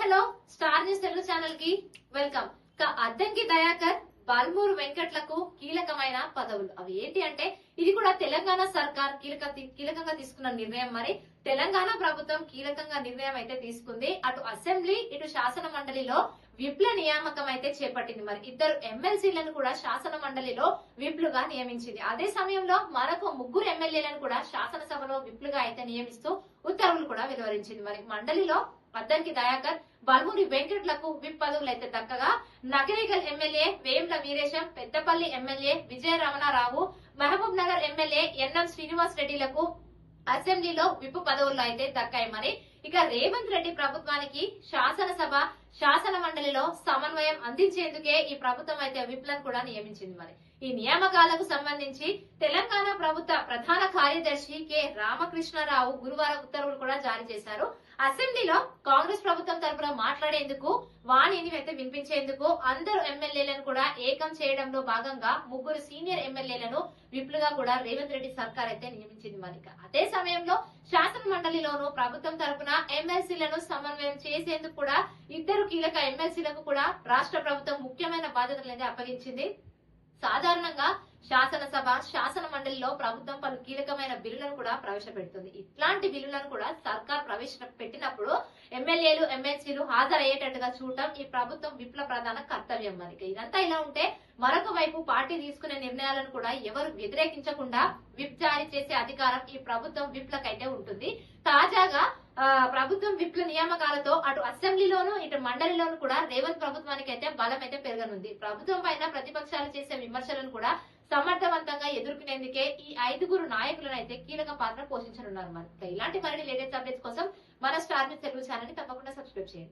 Hello star news Telugu channel కి welcome. Addanki Dayakar Balmuru వెంకట్లకు కీలకమైన పదవులు అవి ఏంటి అంటే ఇది కూడా తెలంగాణ సర్కార్ కీలకంగా తీసుకున్న నిర్ణయం. మరి తెలంగాణ ప్రభుత్వం కీలకంగా నిర్ణయం అయితే తీసుకుంది. అటు అసెంబ్లీ ఇటు శాసన మండలిలో విప్ల నియామకం అయితే చేపట్టింది. మరి ఇద్దరు ఎమ్మెల్సీలను కూడా శాసన మండలిలో విప్లుగా నియమించింది. అదే సమయంలో మరొక ముగ్గురు ఎమ్మెల్యేలను కూడా శాసనసభలో విప్లుగా అయితే నియమిస్తూ ఉత్తర్వులు కూడా వెలువరించింది. మరి మండలిలో అద్దంకి దయాకర్ బల్మూరి వెంకట్లకు విప్ పదవులు అయితే దక్కగా నగరికల్ ఎమ్మెల్యే వేముల వీరేశం, పెద్దపల్లి ఎమ్మెల్యే విజయ రమణారావు, మహబూబ్ నగర్ ఎమ్మెల్యే ఎన్ఎం శ్రీనివాస్ రెడ్డిలకు అసెంబ్లీలో విప్ పదవులు అయితే దక్కాయి. మరి ఇక రేవంత్ రెడ్డి ప్రభుత్వానికి శాసనసభ శాసన మండలిలో సమన్వయం అందించేందుకే ఈ ప్రభుత్వం అయితే విప్లను కూడా నియమించింది. మరి ఈ నియామకాలకు సంబంధించి తెలంగాణ ప్రభుత్వ ప్రధాన కార్యదర్శి కె రామకృష్ణారావు గురువారం ఉత్తర్వులు కూడా జారీ చేశారు. అసెంబ్లీలో కాంగ్రెస్ ప్రభుత్వం తరఫున మాట్లాడేందుకు వాణిని అయితే వినిపించేందుకు అందరు ఎమ్మెల్యేలను కూడా ఏకం చేయడంలో భాగంగా ముగ్గురు సీనియర్ ఎమ్మెల్యేలను విప్లుగా కూడా రేవంత్ రెడ్డి సర్కార్ అయితే నియమించింది. మరి అదే సమయంలో శాసన మండలిలోనూ ప్రభుత్వం తరఫున ఎమ్మెల్సీలను సమన్వయం చేసేందుకు కూడా ఇద్దరు కీలక ఎమ్మెల్సీలకు కూడా రాష్ట్ర ప్రభుత్వం ముఖ్యమైన బాధ్యతలను అప్పగించింది. సాధారణంగా శాసనసభ శాసన మండలిలో ప్రభుత్వం పలు కీలకమైన బిల్లులను కూడా ప్రవేశపెడుతుంది. ఇట్లాంటి బిల్లులను కూడా సర్కార్ ప్రవేశపెట్టినప్పుడు ఎమ్మెల్యేలు ఎమ్మెల్సీలు హాజరయ్యేటట్టుగా చూడటం ఈ ప్రభుత్వం విప్ల ప్రధాన కర్తవ్యం. మరి ఇదంతా ఇలా ఉంటే మరొక వైపు పార్టీ తీసుకునే నిర్ణయాలను కూడా ఎవరు వ్యతిరేకించకుండా విప్ జారీ చేసే అధికారం ఈ ప్రభుత్వం విప్లకైతే ఉంటుంది. తాజాగా ప్రభుత్వం విప్ల నియామకాలతో అటు అసెంబ్లీలోనూ ఇటు మండలిలోనూ కూడా రేవంత్ ప్రభుత్వానికి అయితే బలం అయితే పెరగనుంది. ప్రభుత్వం పైన ప్రతిపక్షాలు చేసే విమర్శలను కూడా సమర్థవంతంగా ఎదుర్కొనేందుకే ఈ 5గురు నాయకులను అయితే కీలక పాత్ర పోషించనున్నారు. మరి ఇలాంటి మరిన్ని లేటెస్ట్ అప్డేట్స్ కోసం మన స్టార్ న్యూస్ తెలుగు ఛానల్ ని తప్పకుండా సబ్స్క్రైబ్ చేయండి.